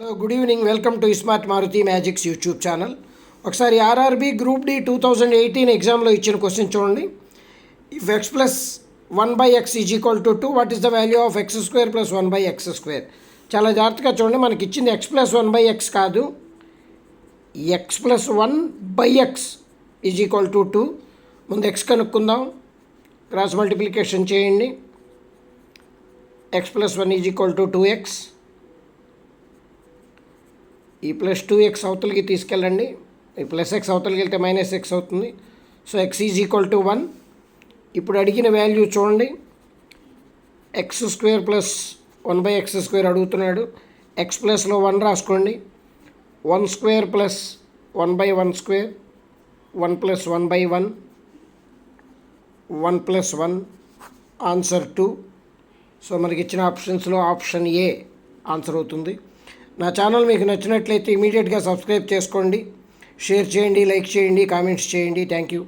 Hello good evening, welcome to smart Maruthi magics YouTube channel. ఒకసారి RRB group D 2018 ఎగ్జామ్లో ఇచ్చిన question చూడండి. If x plus 1/x is equal to 2, what is the value of x square plus 1/x²? చాలా జాగ్రత్తగా చూడండి, మనకి ఇచ్చింది X plus 1/x కాదు, X plus 1/x is equal to 2. ముందు ఎక్స్ కనుక్కుందాం, క్రాస్ మల్టిప్లికేషన్ చేయండి. X plus 1 is equal to 2x. ఈ ప్లస్ 2x అవతలకి తీసుకెళ్ళండి, ఈ ప్లస్ ఎక్స్ అవతలకి వెళ్తే మైనస్ ఎక్స్ అవుతుంది. So X is equal to 1. ఇప్పుడు అడిగిన వాల్యూ చూడండి, ఎక్స్ స్క్వేర్ ప్లస్ 1/x² అడుగుతున్నాడు. ఎక్స్ ప్లస్లో 1 రాసుకోండి. 1 square plus 1/1², 1 plus 1/1, 1 plus 1, answer 2. So మనకి ఇచ్చిన ఆప్షన్స్లో ఆప్షన్ ఏ ఆన్సర్ అవుతుంది. నా ఛానల్ మీకు నచ్చినట్లయితే ఇమీడియట్గా సబ్స్క్రైబ్ చేసుకోండి, షేర్ చేయండి, లైక్ చేయండి, కామెంట్స్ చేయండి. Thank you.